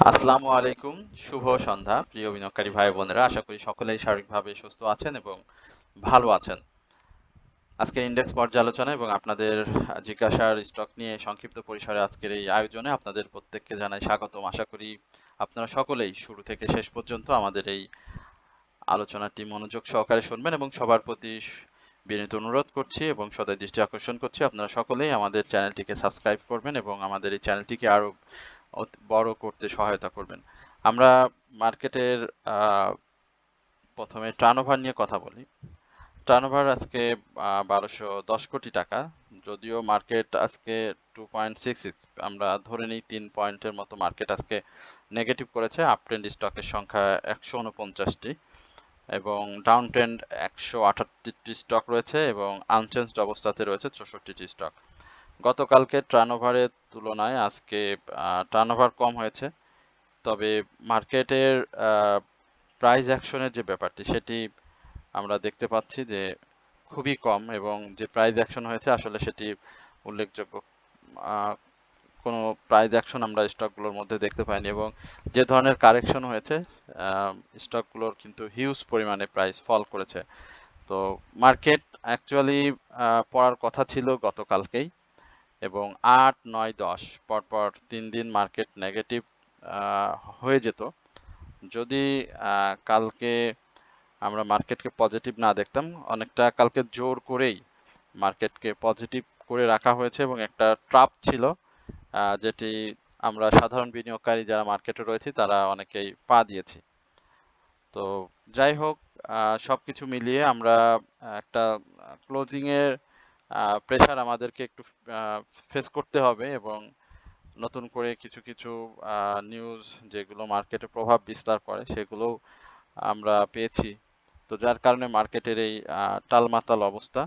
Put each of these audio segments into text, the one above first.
আসসালামু আলাইকুম, শুভ সন্ধ্যা প্রিয় বিনিয়োগকারী ভাই বোনেরা। আশা করি সকলেই শারীরিকভাবে সুস্থ আছেন এবং ভালো আছেন। আজকের ইন্ডেক্স পর্যালোচনা এবং আপনাদের জিজ্ঞাসার স্টক নিয়ে সংক্ষিপ্ত পরিসরে আজকের এই আয়োজনে আপনাদের প্রত্যেককে জানাই স্বাগতম। আশা করি আপনারা সকলেই শুরু থেকে শেষ পর্যন্ত আমাদের এই আলোচনাটি মনোযোগ সহকারে শুনবেন এবং সবার প্রতি বিনীত অনুরোধ করছি এবং সদয় দৃষ্টি আকর্ষণ করছি আপনারা সকলেই আমাদের চ্যানেলটিকে সাবস্ক্রাইব করবেন এবং আমাদের এই চ্যানেলটিকে আরো বড় করতে সহায়তা করবেন। আমরা মার্কেটের প্রথমে টার্নওভার নিয়ে কথা বলি। টার্নওভার আজকে 1210 কোটি টাকা। যদিও মার্কেট আজকে 2.66, আমরা ধরে নিই 3 পয়েন্টের মতো মার্কেট আজকে নেগেটিভ করেছে। আপ ট্রেন্ড স্টকের সংখ্যা 149টি এবং ডাউন ট্রেন্ড 178টি স্টক রয়েছে এবং আনচেঞ্জড অবস্থাতে রয়েছে 64টি স্টক। গতকালকে টার্নওভারের তুলনায় আজকে টার্নওভার কম হয়েছে, তবে মার্কেটের প্রাইস অ্যাকশনের যে ব্যাপারটি সেটি আমরা দেখতে পাচ্ছি যে খুবই কম এবং যে প্রাইস অ্যাকশন হয়েছে আসলে সেটি উল্লেখযোগ্য কোনো প্রাইস অ্যাকশন আমরা স্টকগুলোর মধ্যে দেখতে পাইনি এবং যে ধরনের কারেকশন হয়েছে স্টকগুলোর কিন্তু হিউজ পরিমাণে প্রাইস ফল করেছে। তো মার্কেট অ্যাকচুয়ালি পড়ার কথা ছিল গতকালকেই এবং 8, 9, 10 পরপর 3 দিন মার্কেট নেগেটিভ হয়ে যেত যদি কালকে আমরা মার্কেটকে পজিটিভ না দেখতাম। অনেকটা কালকে জোর করেই মার্কেটকে পজিটিভ করে রাখা হয়েছে এবং একটা ট্রাপ ছিল যেটি আমরা সাধারণ বিনিয়োগকারী যারা মার্কেটে রয়েছে তারা অনেকেই পা দিয়েছি। তো যাই হোক, সবকিছু মিলিয়ে আমরা একটা ক্লোজিং এর প্রেসার আমাদেরকে একটু ফেস করতে হবে এবং নতুন করে কিছু কিছু নিউজ যেগুলো মার্কেটে প্রভাব বিস্তার করে সেগুলো আমরা পেয়েছি। তো যার কারণে মার্কেটের এই টালমাটাল অবস্থা।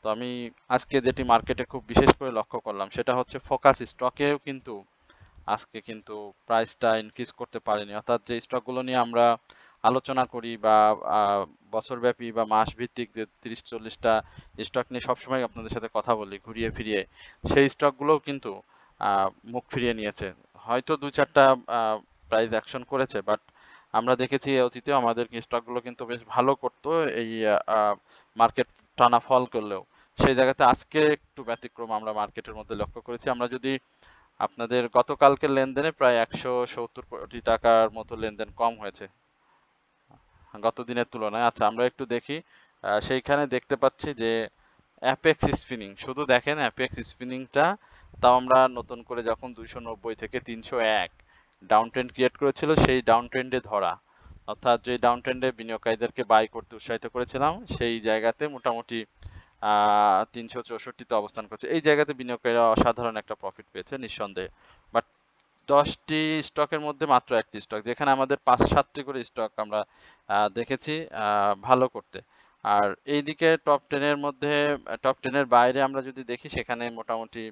তো আমি আজকে যেটি মার্কেটে খুব বিশেষ করে লক্ষ্য করলাম সেটা হচ্ছে ফোকাস স্টকেও কিন্তু আজকে কিন্তু প্রাইসটা ইনক্রিজ করতে পারেনি। অর্থাৎ যে স্টকগুলো নিয়ে আমরা আলোচনা করি বা বছরব্যাপী বা মাস ভিত্তিক যে 30-40টা স্টক নিয়ে সবসময় আপনাদের সাথে কথা বলি ঘুরিয়ে ফিরিয়ে, সেই স্টকগুলোও কিন্তু মুখ ফিরিয়ে নিয়েছে। হয়তো 2-4টা প্রাইস অ্যাকশন করেছে, বাট আমরা দেখেছি অতীতেও আমাদের স্টকগুলো কিন্তু বেশ ভালো করতো এই মার্কেট টানা ফল করলেও। সেই জায়গাতে আজকে একটু ব্যতিক্রম আমরা মার্কেটের মধ্যে লক্ষ্য করেছি। আমরা যদি আপনাদের গতকালকের লেনদেনে প্রায় 170 কোটি টাকার মতো লেনদেন কম হয়েছে গত দিনের তুলনায়। আচ্ছা, আমরা একটু দেখি। সেইখানে দেখতে পাচ্ছি যে অ্যাপেক্স স্পিনিং, শুধু দেখেন অ্যাপেক্স স্পিনিংটা, তাও আমরা নতুন করে যখন 290 থেকে 301 ডাউন ট্রেন্ড ক্রিয়েট করেছিল সেই ডাউন ট্রেন্ডে ধরা, অর্থাৎ যে ডাউন ট্রেন্ডে বিনিয়োগকারীদেরকে বাই করতে উৎসাহিত করেছিলাম সেই জায়গাতে মোটামুটি 364তে অবস্থান করছে। এই জায়গাতে বিনিয়োগকারীরা অসাধারণ একটা প্রফিট পেয়েছে নিঃসন্দেহে। বাট 10টি স্টকের মধ্যে মাত্র একটি স্টক, যেখানে আমাদের 5-7টি করে স্টক আমরা দেখেছি ভালো করতে। আর এইদিকে টপ 10-এর মধ্যে, টপ 10-এর বাইরে আমরা যদি দেখি সেখানে মোটামুটি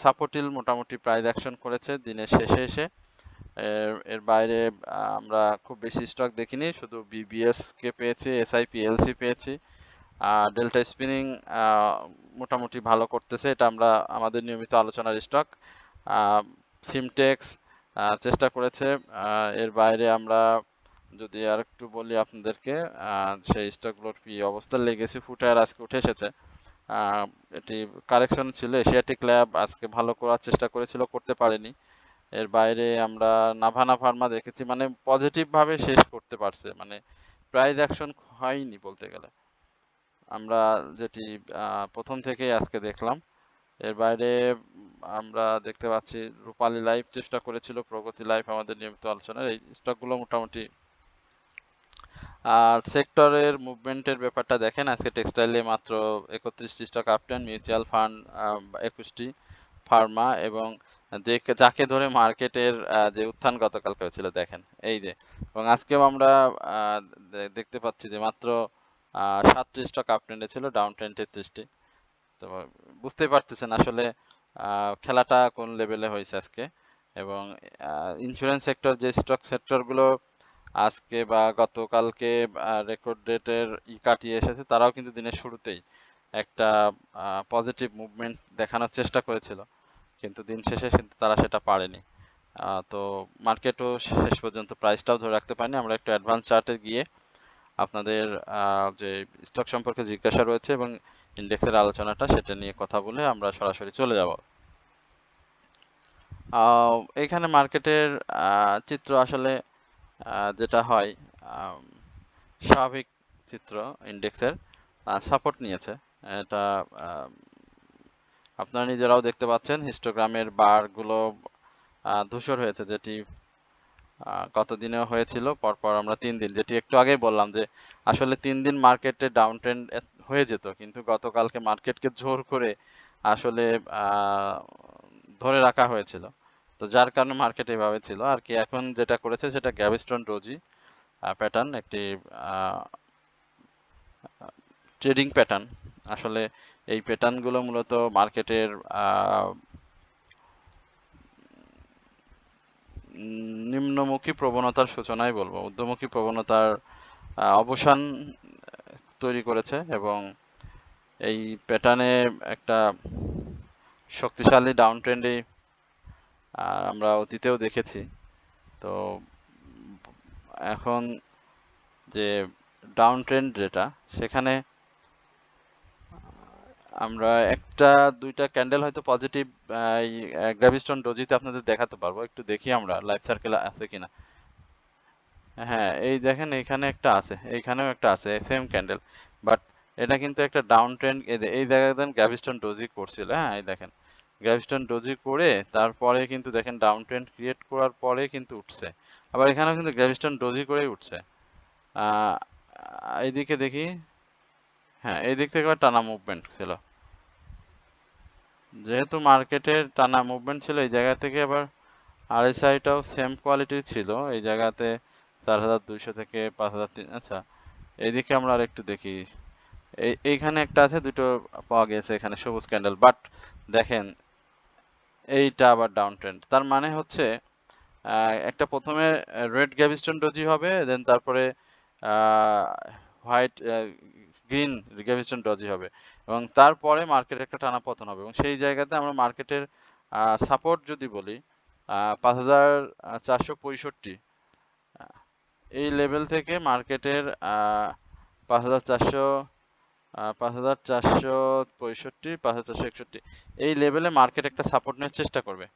সাপোর্টিল মোটামুটি প্রাইস অ্যাকশন করেছে দিনের শেষে এসে। এর বাইরে আমরা খুব বেশি স্টক দেখিনি, শুধু বিবিএস কে পেয়েছি, এসআইপিএলসি পেয়েছি। ডেল্টা স্পিনিং মোটামুটি ভালো করতেছে, এটা আমরা আমাদের নিয়মিত আলোচনার স্টক। সিমটেক্স চেষ্টা করেছে। এর বাইরে আমরা যদি আর একটু বলি আপনাদেরকে, সেই স্টকগুলোর কি অবস্থা, লেগেসি ফুটওয়্যার আজকে উঠে এসেছে। এটি কারেকশন ছিল। এশিয়াটিক ল্যাব আজকে ভালো করার চেষ্টা করেছিল, করতে পারেনি। এর বাইরে আমরা নাভানা ফার্মা দেখেছি, মানে পজিটিভ ভাবে শেষ করতে পারছে, মানে প্রাইস অ্যাকশন হয়নি বলতে গেলে আমরা যেটি প্রথম থেকেই আজকে দেখলাম। এর বাইরে আমরা দেখতে পাচ্ছি রূপালী লাইফ চেষ্টা করেছিল, প্রগতি লাইফ আমাদের নিয়মিত আলোচনার, এই স্টকগুলো মোটামুটি। আর সেক্টরের মুভমেন্টের ব্যাপারটা দেখেন, আজকে টেক্সটাইলে মাত্র 31টি স্টক আপটেন, মিউচুয়াল ফান্ড 21টি, ফার্মা এবং যাকে ধরে মার্কেটের যে উত্থান গতকালকে হয়েছিল দেখেন এই যে, এবং আজকেও আমরা দেখতে পাচ্ছি যে মাত্র 7টি স্টক আপট্রেন্ডে ছিল, ডাউন ট্রেন্ড 33টি। তো বুঝতেই পারতেছেন আসলে খেলাটা কোন লেভেলে হয়েছে আজকে। এবং ইন্স্যুরেন্স সেক্টর, যে স্টক সেক্টরগুলো আজকে বা গতকালকে রেকর্ড ডেটের কাটিয়ে এসেছে, তারাও কিন্তু দিনের শুরুতেই একটা পজিটিভ মুভমেন্ট দেখানোর চেষ্টা করেছিল, কিন্তু দিন শেষে কিন্তু তারা সেটা পারেনি। তো মার্কেটও শেষ পর্যন্ত প্রাইসটাও ধরে রাখতে পারেনি। আমরা একটু অ্যাডভান্স চার্টে গিয়ে আপনাদের যে স্টক সম্পর্কে জিজ্ঞাসা রয়েছে এবং ইন্ডেক্সের আলোচনাটা সেটা নিয়ে কথা বলে আমরা সরাসরি চলে যাব। এখানে মার্কেটের চিত্র আসলে যেটা হয় স্বাভাবিক চিত্র ইন্ডেক্সের সাপোর্ট নিয়েছে। এটা আপনারা নিজেরাও দেখতে পাচ্ছেন হিস্টোগ্রামের বারগুলো ধূসর হয়েছে, যেটি কতদিনে হয়েছিল পরপর আমরা 3 দিন, যেটি একটু আগেই বললাম যে আসলে 3 দিন মার্কেটে ডাউন ট্রেন্ড হয়ে যেত, কিন্তু গতকালকে মার্কেটকে জোর করে আসলে ধরে রাখা হয়েছিল, তো যার কারণে মার্কেট এভাবে ছিল আর কি। এখন যেটা করেছে সেটা গ্যাভিস্টন ডোজি প্যাটার্ন, একটি ট্রেডিং প্যাটার্ন। আসলে এই প্যাটার্নগুলো মূলত মার্কেটের নিম্নমুখী প্রবণতার সূচনাই বলবো, ঊর্ধ্বমুখী প্রবণতার অবসান তৈরি করেছে এবং এই প্যাটার্নে একটা শক্তিশালী ডাউন ট্রেন্ডে আমরা অতীতেও দেখেছি। তো এখন যে ডাউন ট্রেন্ড যেটা, সেখানে আমরা একটা দুইটা ক্যান্ডেল হয়তো পজিটিভ গ্র্যাভিস্টন ডোজিতে আপনাদের দেখাতে পারবো, একটু দেখি আমরা লাইফ সার্কেল আছে কিনা। হ্যাঁ, এই দেখেন এখানে একটা আছে, এইখানেও একটা আছে সেম ক্যান্ডেল, বাট এটা কিন্তু একটা ডাউন ট্রেন্ড। এই দেখেন গ্র্যাভিস্টন ডোজি করছিল, হ্যাঁ এই দেখেন গ্র্যাভিস্টন ডোজি করে তারপরে কিন্তু দেখেন ডাউন ট্রেন্ড ক্রিয়েট করার পরে কিন্তু উঠছে, আবার এখানেও কিন্তু গ্র্যাভিস্টন ডোজি করেই উঠছে। এইদিকে দেখি, হ্যাঁ এই দিক থেকে আবার টানা মুভমেন্ট ছিল, যেহেতু মার্কেটের টানা মুভমেন্ট ছিল এই জায়গা থেকে আবার আরএসআইটাও সেম কোয়ালিটির ছিল এই জায়গাতে 4200 থেকে 5003। আচ্ছা, এইদিকে আমরা আর একটু দেখি, এইখানে একটা আছে, দুটো পাওয়া গেছে এখানে সবুজ ক্যান্ডেল, বাট দেখেন এইটা আবার ডাউন ট্রেন্ড। তার মানে হচ্ছে একটা প্রথমে রেড গ্যাভিস্টন ডোজি হবে, দেন তারপরে হোয়াইট গ্রিন গ্যাভিস্টন ডোজি হবে এবং তারপরে মার্কেটের একটা টানা পতন হবে এবং সেই জায়গাতে আমরা মার্কেটের সাপোর্ট যদি বলি 5465, এই লেভেল থেকে মার্কেটের 5400, 5465, 5461 এই লেভেলে মার্কেট একটা সাপোর্ট নেওয়ার চেষ্টা করবে।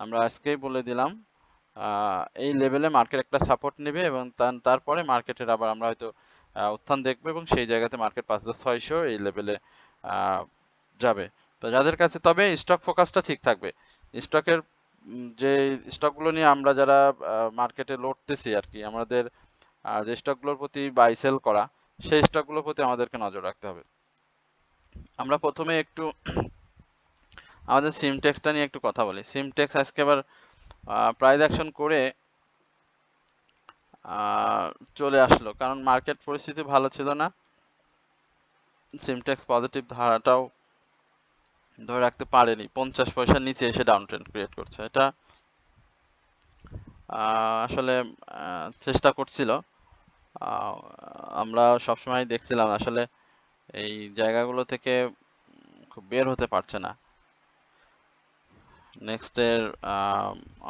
আমরা আজকেই বলে দিলাম এই লেভেলে মার্কেট একটা সাপোর্ট নেবে এবং তারপরে মার্কেটের আবার আমরা হয়তো উত্থান দেখবো এবং সেই জায়গাতে মার্কেট 5600 এই লেভেলে যাবে। তো যাদের কাছে, তবে স্টক ফোকাসটা ঠিক থাকবে, স্টকের যে স্টকগুলো নিয়ে আমরা যারা মার্কেটে লড়তেছি আর কি, আমাদের যে স্টকগুলোর প্রতি বাই সেল করা, সেই স্টকগুলোর প্রতি আমাদেরকে নজর রাখতে হবে। আমরা প্রথমে একটু আমাদের সিমটেক্সটা নিয়ে একটু কথা বলি। সিমটেক্স আজকে আবার প্রাইস অ্যাকশন করে চলে আসলো, কারণ মার্কেট পরিস্থিতি ভালো ছিল না, সিমটেক্স পজিটিভ ধারাটাও ধরে রাখতে পারেনি, 50 পয়সার নিচে এসে ডাউন ট্রেন্ড ক্রিয়েট করছে। এটা আসলে চেষ্টা করছিল, আমরা সবসময় দেখছিলাম আসলে এই জায়গাগুলো থেকে খুব বের হতে পারছে না। নেক্সটের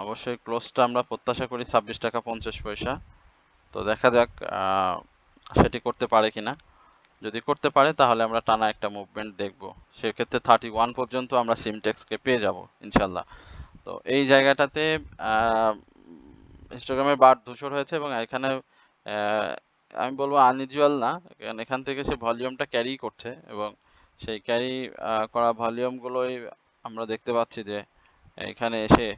অবশ্যই ক্লোজটা আমরা প্রত্যাশা করি 26 টাকা 50 পয়সা, তো দেখা যাক সেটি করতে পারে কিনা। যদি করতে পারে তাহলে আমরা টানা একটা মুভমেন্ট দেখব, সেক্ষেত্রে 31 পর্যন্ত আমরা সিমটেক্সকে পেয়ে যাব ইনশাল্লাহ। তো এই জায়গাটাতে হিস্টোগ্রামের বার ধূসর হয়েছে এবং এখানে আমি বলবো আনইউজুয়াল না, এখান থেকে সে ভলিউমটা ক্যারি করছে এবং সেই ক্যারি করা ভলিউমগুলোই আমরা দেখতে পাচ্ছি যে এখানে এসে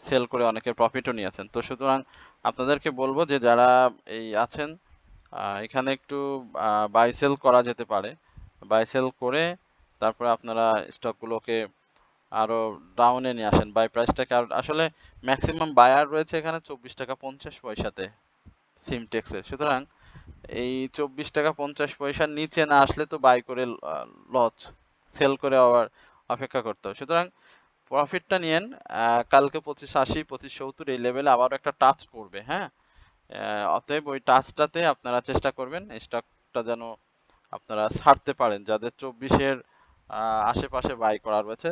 সেল করে অনেকের প্রফিটও নিয়েছেন। তো সুতরাং আপনাদেরকে বলবো যে যারা এই আছেন এখানে একটু বাই সেল করা যেতে পারে, বাই সেল করে তারপরে আপনারা স্টকগুলোকে আরো ডাউনে নিয়ে আসেন, বাই প্রাইসটাকে আসলে ম্যাক্সিমাম বায়ার রয়েছে এখানে 24 টাকা 50 পয়সাতে সিমটেক্সের। সুতরাং এই 24 টাকা 50 পয়সার নিচে না আসলে তো বাই করে লস, সেল করে আবার অপেক্ষা করতে হবে। সুতরাং প্রফিটটা নিয়েন, কালকে 2580 2570 এই লেভেলে আবার একটা টাচ করবে, হ্যাঁ। অতএব ওই টাচটাতে আপনারা চেষ্টা করবেন স্টকটা যেন আপনারা ছাড়তে পারেন, যাদের 24-এর আশেপাশে বাই করা রয়েছে।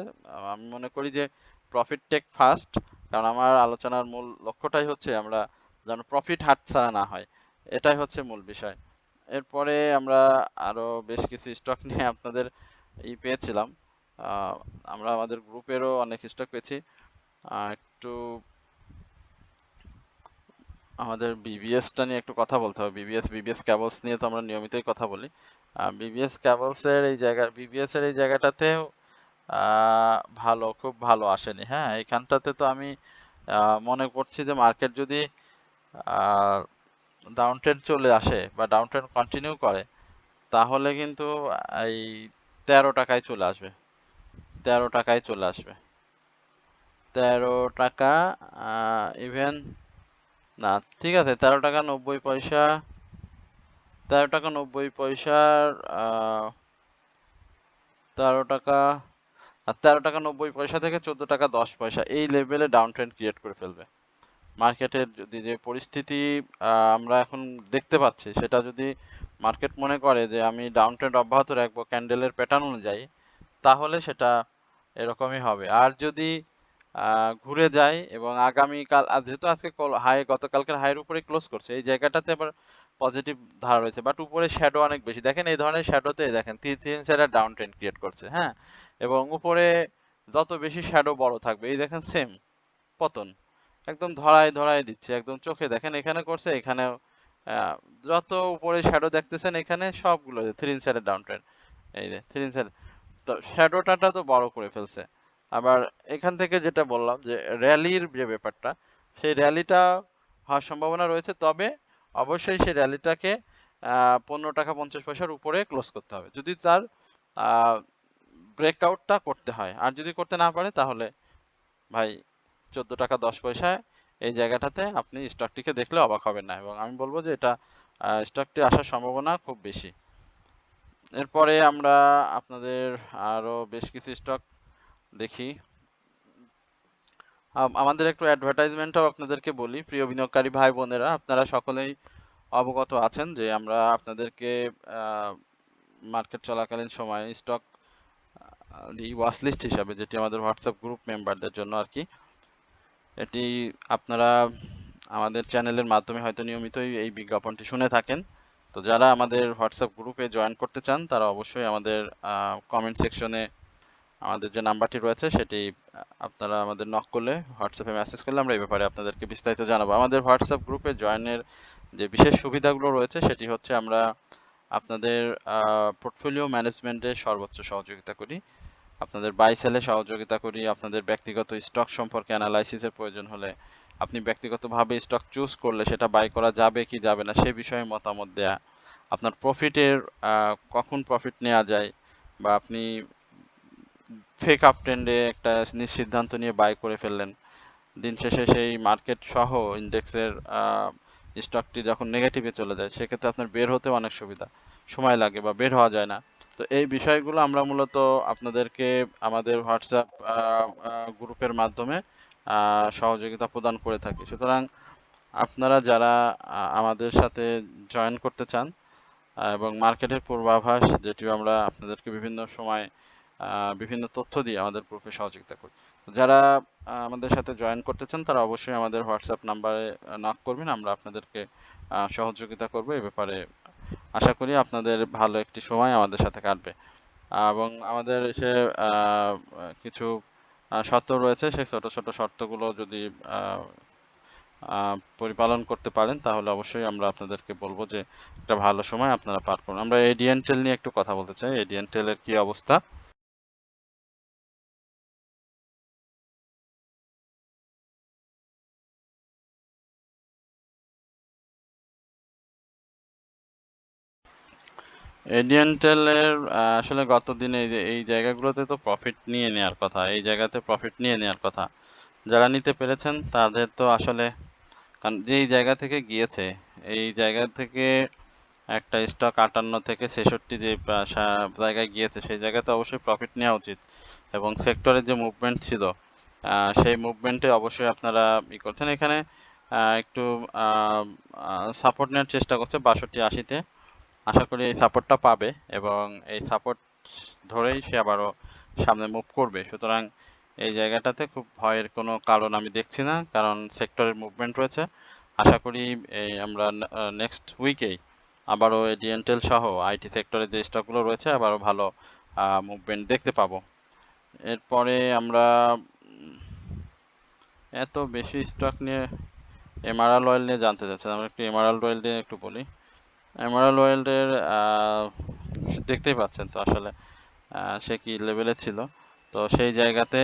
আমি মনে করি যে প্রফিট টেক ফার্স্ট, কারণ আমার আলোচনার মূল লক্ষ্যটাই হচ্ছে আমরা যেন প্রফিট হাতছাড়া না হয়, এটাই হচ্ছে মূল বিষয়। এরপরে আমরা আরো বেশ কিছু স্টক নিয়ে আপনাদের পেয়েছিলাম। আমরা আমাদের গ্রুপেরও অনেক স্টক পেয়েছি। একটু আমাদের বিবিএসটা নিয়ে একটু কথা বলতে হবে। বিবিএস ক্যাবলস নিয়ে তো আমরা নিয়মিতই কথা বলি। বিবিএস ক্যাবলসের এই জায়গাটাতেও খুব ভালো আসেনি। হ্যাঁ, এইখানটাতে তো আমি মনে করছি যে মার্কেট যদি ডাউন ট্রেন্ড চলে আসে বা ডাউন ট্রেন্ড কন্টিনিউ করে, তাহলে কিন্তু এই 13 টাকায় চলে আসবে। 13 টাকায় চলে আসবে। 13 টাকা ইভেন না, ঠিক আছে, 13 টাকা 90 পয়সা, 13 টাকা 90 পয়সার 13 টাকা 13 টাকা 90 পয়সা থেকে 14 টাকা 10 পয়সা এই লেভেলে ডাউন ট্রেন্ড ক্রিয়েট করে ফেলবে। মার্কেটের যদি যে পরিস্থিতি আমরা এখন দেখতে পাচ্ছি, সেটা যদি মার্কেট মনে করে যে আমি ডাউন ট্রেন্ড অব্যাহত রাখবো ক্যান্ডেলের প্যাটার্ন অনুযায়ী, তাহলে সেটা এরকমই হবে। আর যদি ঘুরে যায় এবং আগামীকাল, যেহেতু আজকে গতকালকের হাইয়ের উপরে ক্লোজ করছে, এই জায়গাটাতে আবার পজিটিভ ধারা রয়েছে, বাট উপরে শ্যাডো অনেক বেশি। দেখেন এই ধরনের শ্যাডোতে দেখেন তিন সাইডের ডাউন ট্রেন্ড ক্রিয়েট করছে। হ্যাঁ, এবং উপরে যত বেশি শ্যাডো বড় থাকবে, এই দেখেন সেম পতন একদম ধরায় ধরায় দিচ্ছে, একদম চোখে দেখেন এখানে করছে, এখানেও যত উপরে শ্যাডো দেখতেছেন এখানে সবগুলো থ্রি ইনসাইডের ডাউন ট্রেন্ড। এই যে থ্রি ইনসাইড, তো শ্যাডোটা তো বড় করে ফেলছে। আবার এখান থেকে যেটা বললাম যে র্যালির যে ব্যাপারটা, সেই র্যালিটা হওয়ার সম্ভাবনা রয়েছে, তবে অবশ্যই সেই র্যালিটাকে 15 টাকা 50 পয়সার উপরে ক্লোজ করতে হবে যদি তার ব্রেকআউটটা করতে হয়। আর যদি করতে না পারে, তাহলে ভাই 14 টাকা 10 পয়সায় এই জায়গাটাতে আপনি স্টকটিকে দেখলে অবাক হবেন না, এবং আমি বলবো যে এটা স্টকটি আসার সম্ভাবনা খুব বেশি। এরপরে আমরা আপনাদের আরো বেশ কিছু স্টক দেখি। আমাদের একটু অ্যাডভার্টাইজমেন্টও আপনাদেরকে বলি। প্রিয় বিনিয়োগকারী ভাই বোনেরা, আপনারা সকলেই অবগত আছেন যে আমরা আপনাদেরকে মার্কেট চলাকালীন সময়ে স্টক ওয়াচ লিস্ট হিসাবে, যেটি আমাদের হোয়াটসঅ্যাপ গ্রুপ মেম্বারদের জন্য আর কি, এটি আপনারা আমাদের চ্যানেলের মাধ্যমে হয়তো নিয়মিতই এই বিজ্ঞাপনটি শুনে থাকেন। তো যারা আমাদের হোয়াটসঅ্যাপ গ্রুপে জয়েন করতে চান, তারা অবশ্যই আমাদের কমেন্ট সেকশনে আমাদের যে নাম্বারটি রয়েছে সেটি আপনারা আমাদের নক করলে, হোয়াটসঅ্যাপে মেসেজ করলে আমরা এই ব্যাপারে আপনাদেরকে বিস্তারিত জানাবো। আমাদের হোয়াটসঅ্যাপ গ্রুপে জয়েনের যে বিশেষ সুবিধাগুলো রয়েছে, সেটি হচ্ছে আমরা আপনাদের পোর্টফোলিও ম্যানেজমেন্টে সর্বোচ্চ সহযোগিতা করি, আপনাদের বাই সেলে সহযোগিতা করি, আপনাদের ব্যক্তিগত স্টক সম্পর্কে অ্যানালাইসিসের প্রয়োজন হলে, আপনি ব্যক্তিগতভাবে স্টক চুজ করলে সেটা বাই করা যাবে কি যাবে না সে বিষয়ে মতামত দেয়া, আপনার প্রফিটের কখন প্রফিট নেওয়া যায়, বা আপনি ফেক আপ ট্রেন্ডে একটা সিদ্ধান্ত নিয়ে বাই করে ফেললেন, দিন শেষে সেই মার্কেট সহ ইন্ডেক্সের স্টকটি যখন নেগেটিভে চলে যায়, সেক্ষেত্রে আপনার বের হতে অনেক সময় লাগে বা বের হওয়া যায় না। তো এই বিষয়গুলো আমরা মূলত আপনাদেরকে আমাদের হোয়াটসঅ্যাপ গ্রুপের মাধ্যমে সহযোগিতা প্রদান করে থাকি। সুতরাং আপনারা যারা আমাদের সাথে জয়েন করতে চান এবং মার্কেটের পূর্বাভাস, যেটিও আমরা আপনাদেরকে বিভিন্ন সময় বিভিন্ন তথ্য দিয়ে আমাদের গ্রুপে সহযোগিতা করি, যারা আমাদের সাথে জয়েন করতে চান তারা অবশ্যই আমাদের হোয়াটসঅ্যাপ নাম্বারে নক করবেন, আমরা আপনাদেরকে সহযোগিতা করব। এ ব্যাপারে আশা করি আপনাদের ভালো একটি সময় আমাদের সাথে কাটবে। এবং আমাদের সে কিছু শর্ত রয়েছে, সেই ছোট ছোট শর্তগুলো যদি পরিপালন করতে পারেন, তাহলে অবশ্যই আমরা আপনাদেরকে বলবো যে একটা ভালো সময় আপনারা পার করুন। আমরা এডিএনটেল নিয়ে একটু কথা বলতে চাই। এডিএনটেল এর কি অবস্থা? এডিএনটেল এর আসলে গত দিনে এই জায়গাগুলোতে তো প্রফিট নিয়ে নেওয়ার কথা, এই জায়গাতে প্রফিট নিয়ে নেওয়ার কথা। যারা নিতে পেরেছেন তাদের তো আসলে, কারণ যেই জায়গা থেকে গিয়েছে, এই জায়গা থেকে একটা স্টক 58 থেকে 66 যে জায়গায় গিয়েছে, সেই জায়গাতে অবশ্যই প্রফিট নেওয়া উচিত। এবং সেক্টরের যে মুভমেন্ট ছিল, সেই মুভমেন্টে অবশ্যই আপনারা করছেন। এখানে একটু সাপোর্ট নেওয়ার চেষ্টা করছে 62-80-তে। আশা করি এই সাপোর্টটা পাবে এবং এই সাপোর্ট ধরেই সে আবারও সামনে মুভ করবে। সুতরাং এই জায়গাটাতে খুব ভয়ের কোনো কারণ আমি দেখছি না, কারণ সেক্টরের মুভমেন্ট রয়েছে। আশা করি আমরা নেক্সট উইকেই আবারও এডিএনটেল সহ আইটি সেক্টরের যে স্টকগুলো রয়েছে আবারও ভালো মুভমেন্ট দেখতে পাবো। এরপরে আমরা এত বেশি স্টক নিয়ে এমারাল্ড অয়েল নিয়ে জানতে চাচ্ছি, আমরা একটু এমারাল্ড অয়েল নিয়ে একটু বলি। এমারাল্ড অয়েলের দেখতেই পাচ্ছেন তো আসলে সে কি লেভেলে ছিল, তো সেই জায়গাতে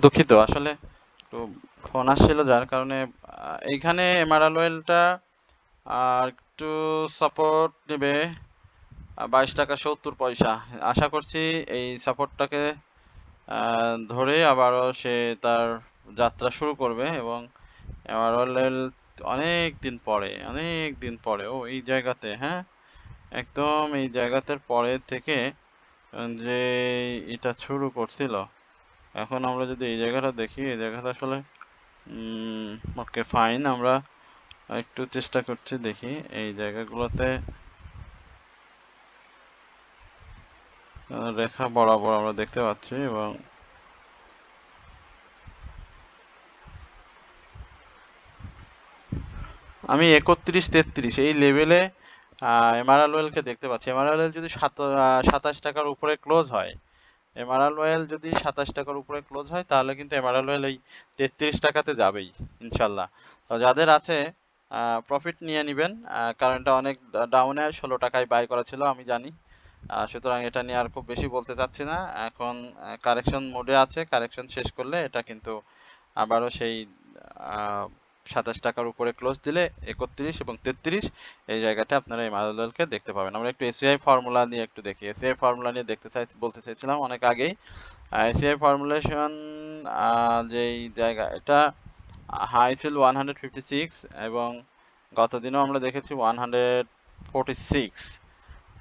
দুঃখিত, আসলে একটু ফোন আসছিল যার কারণে এইখানে এমারাল্ড অয়েলটা একটু সাপোর্ট নেবে 22 টাকা 70 পয়সা। আশা করছি এই সাপোর্টটাকে ধরে আবারও সে তার যাত্রা শুরু করবে, এবং এমারাল্ড অয়েল অনেক দিন পরে এই জায়গাতে, হ্যাঁ, একদম এই জায়গাটার পরে থেকে যে এটা শুরু করছিল। এখন আমরা যদি এই জায়গাটা দেখি, এই জায়গাটা আসলে ওকে ফাইন, আমরা একটু চেষ্টা করছি, দেখি এই জায়গাগুলোতে রেখা বরাবর আমরা দেখতে পাচ্ছি, এবং আমি 31-33 এই লেভেলে এমারাল্ড অয়েলকে দেখতে পাচ্ছি। এমারাল্ড অয়েল যদি 27 টাকার উপরে ক্লোজ হয়, এমারাল্ড অয়েল যদি 27 টাকার উপরে ক্লোজ হয়, তাহলে কিন্তু এমারাল্ড অয়েল এই 33 টাকাতে যাবেই ইনশাল্লাহ। তো যাদের আছে প্রফিট নিয়ে নেবেন, কারণ এটা অনেক ডাউনে 16 টাকায় বাই করা ছিল আমি জানি। সুতরাং এটা নিয়ে আর খুব বেশি বলতে চাচ্ছি না। এখন কারেকশন মোডে আছে, কারেকশন শেষ করলে এটা কিন্তু আবারও সেই 27 টাকার উপরে ক্লোজ দিলে 31 এবং 33 এই জায়গাটা আপনারা এই মাদারওয়েলকে দেখতে পাবেন। আমরা একটু এসিআই ফর্মুলা নিয়ে একটু দেখি। এসিআই ফর্মুলা নিয়ে বলতে চাইছিলাম অনেক আগেই। এসিআই ফর্মুলেশন যেই জায়গা, এটা হাই ছিল 156 এবং গত দিনও আমরা দেখেছি 146।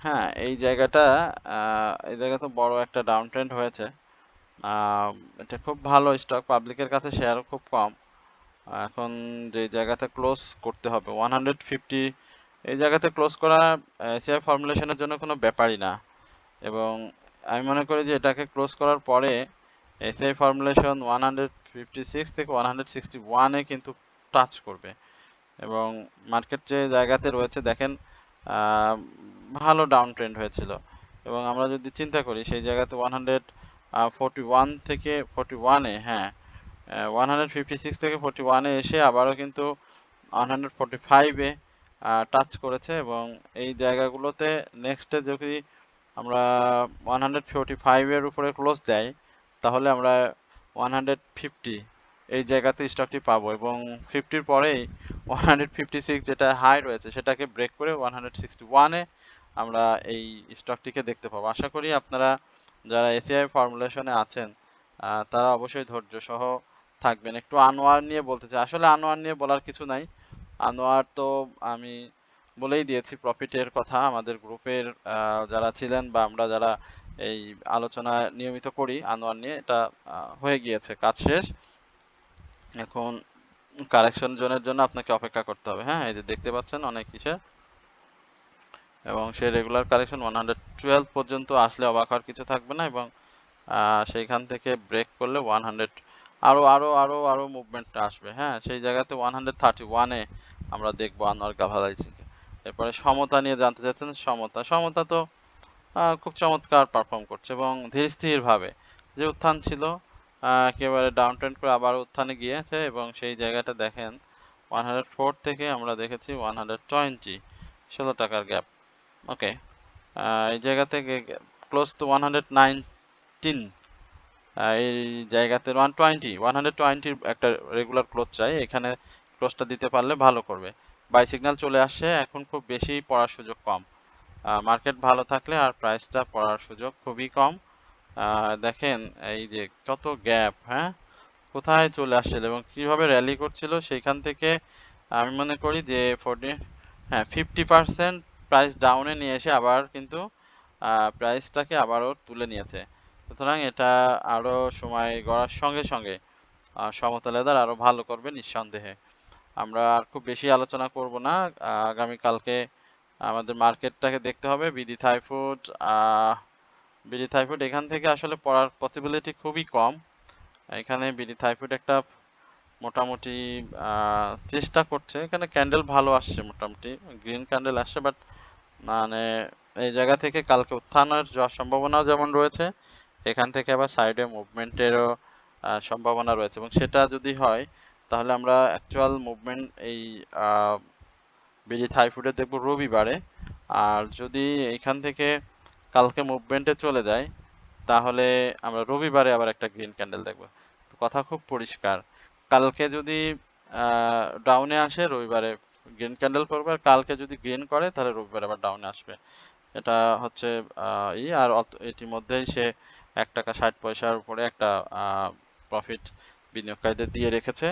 হ্যাঁ, এই জায়গাতে বড় একটা ডাউন ট্রেন্ড হয়েছে। এটা খুব ভালো স্টক, পাবলিকের কাছে শেয়ারও খুব কম। এখন যে জায়গাতে ক্লোজ করতে হবে 150, এই জায়গাতে ক্লোজ করা এসিআই ফর্মুলেশনের জন্য কোনো ব্যাপারই না, এবং আমি মনে করি যে এটাকে ক্লোজ করার পরে এসিআই ফর্মুলেশন 156 থেকে 161-এ কিন্তু টাচ করবে, এবং মার্কেট যে জায়গাতে রয়েছে দেখেন ভালো ডাউন ট্রেন্ড হয়েছিল, এবং আমরা যদি চিন্তা করি সেই জায়গাতে 141 থেকে 41-এ, হ্যাঁ, 156 থেকে 41-এ এসে আবারও কিন্তু 145-এ টাচ করেছে, এবং এই জায়গাগুলোতে নেক্সটে যদি আমরা 145-এর উপরে ক্লোজ দেয়, তাহলে আমরা 150 এই জায়গাতে স্টকটি পাবো, এবং 50-র পরেই 156 যেটা হাই রয়েছে সেটাকে ব্রেক করে 161-এ আমরা এই স্টকটিকে দেখতে পাবো। আশা করি আপনারা যারা এসিআই ফর্মুলেশনে আছেন তারা অবশ্যই ধৈর্য সহ থাকবেন। একটু আনোয়ার নিয়ে বলতে চাই, আসলে আনোয়ার নিয়ে বলার কিছু নাই। আনোয়ার তো আমি বলেই দিয়েছি প্রফিটের কথা, আমাদের গ্রুপের যারা ছিলেন বা আমরা যারা এই আলোচনা নিয়মিত করি আনোয়ার নিয়ে, এটা হয়ে গিয়েছে, কাজ শেষ। এখন কারেকশন জোনের জন্য আপনাকে অপেক্ষা করতে হবে। হ্যাঁ, এই যে দেখতে পাচ্ছেন অনেক কিসে, এবং সে রেগুলার কারেকশন 112 পর্যন্ত আসলে অবাক হওয়ার কিছু থাকবে না, এবং সেইখান থেকে ব্রেক করলে 100 আরো আরো আরো আরো মুভমেন্ট আসবে। হ্যাঁ, সেই জায়গাতে 131-এ আমরা দেখবো আনোয়ার কাভালাইসিকে। এরপরে সমতা নিয়ে জানতে চাচ্ছেন। সমতা তো খুব চমৎকার পারফর্ম করছে এবং ধীর স্থিরভাবে যে উত্থান ছিল একেবারে ডাউন ট্রেন্ড করে আবার উত্থানে গিয়েছে এবং সেই জায়গাটা দেখেন 104 থেকে আমরা দেখেছি 120 16 টাকার গ্যাপ। ওকে, এই জায়গা থেকে ক্লোজ টু 119, এই জায়গাতে 120 একটা রেগুলার ক্লোজ চাই, এখানে ক্লোজটা দিতে পারলে ভালো করবে। বাই সিগন্যাল চলে আসছে, এখন খুব বেশি পড়ার সুযোগ কম। মার্কেট ভালো থাকলে আর প্রাইসটা পড়ার সুযোগ খুবই কম। দেখেন এই যে কত গ্যাপ, হ্যাঁ, কোথায় চলে আসছিল এবং কিভাবে র্যালি করছিল, সেইখান থেকে আমি মনে করি যে 50% প্রাইস ডাউনে নিয়ে এসে আবার কিন্তু প্রাইসটাকে আবারও তুলে নিয়েছে। সুতরাং এটা আরো সময় গড়ার সঙ্গে সঙ্গে সমতল লেদার আরো ভালো করবে নিঃসন্দেহে। আমরা আর খুব বেশি আলোচনা করব না। আগামীকালকে আমাদের মার্কেটটাকে দেখতে হবে। বিডি থাইফুড এখান থেকে আসলে পড়ার পসিবিলিটি খুবই কম। এখানে বিডি থাইফুড একটা মোটামুটি চেষ্টা করছে, এখানে ক্যান্ডেল ভালো আসছে, মোটামুটি গ্রিন ক্যান্ডেল আসছে, বাট মানে এই জায়গা থেকে কালকে উত্থানের সম্ভাবনাও যেমন রয়েছে, এখান থেকে আবার সাইডে মুভমেন্টেরও সম্ভাবনা রয়েছে এবং সেটা যদি হয় তাহলে আমরা অ্যাকচুয়াল মুভমেন্ট এই বিডি থাইফুডে দেখব রবিবারে। আর যদি এখান থেকে কালকে মুভমেন্টে চলে যায় তাহলে আমরা রবিবারে আবার একটা গ্রিন ক্যান্ডেল দেখব। কথা খুব পরিষ্কার, কালকে যদি ডাউনে আসে রবিবারে গ্রিন ক্যান্ডেল করবে, আর কালকে যদি গ্রিন করে তাহলে রবিবারে আবার ডাউনে আসবে। এটা হচ্ছে আর ইতিমধ্যেই সে 1 টাকা 60 পয়সার উপরে একটা প্রফিট বিনিয়োগকারীদের দিয়ে রেখেছে।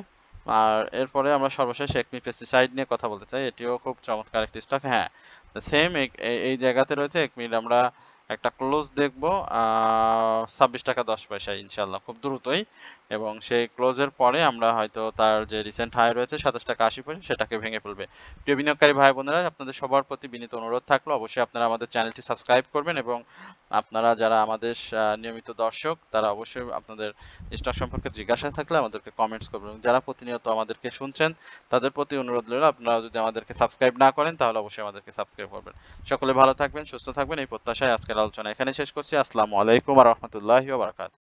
আর এরপরে আমরা সর্বশেষ একমি পেস্টিসাইড নিয়ে কথা বলতে চাই, এটিও খুব চমৎকার একটি স্টক। হ্যাঁ, সেম এই জায়গাতে রয়েছে একমির, আমরা একটা ক্লোজ দেখব 26 টাকা 10 পয়সায় ইনশাল্লাহ খুব দ্রুতই, এবং সেই ক্লোজের পরে আমরা হয়তো তার যে রিসেন্ট হাই রয়েছে 27 টাকা 80 পয়সা সেটাকে ভেঙে ফেলবে। প্রিয় বিনিয়োগকারী ভাই বোনেরা, আপনাদের সবার প্রতি বিনীত অনুরোধ থাকলো অবশ্যই আপনারা আমাদের চ্যানেলটি সাবস্ক্রাইব করবেন এবং আপনারা যারা আমাদের নিয়মিত দর্শক তারা অবশ্যই আপনাদের স্টক সম্পর্কে জিজ্ঞাসা থাকলে আমাদেরকে কমেন্টস করবেন। যারা প্রতিনিয়ত আমাদেরকে শুনছেন তাদের প্রতি অনুরোধ রইল, আপনারা যদি আমাদেরকে সাবস্ক্রাইব না করেন তাহলে অবশ্যই আমাদেরকে সাবস্ক্রাইব করবেন। সকলে ভালো থাকবেন, সুস্থ থাকবেন, এই প্রত্যাশায় আজকের আলোচনা এখানে শেষ করছি। আসসালামু আলাইকুম ওয়া রাহমাতুল্লাহি ওয়া বারাকাতুহু।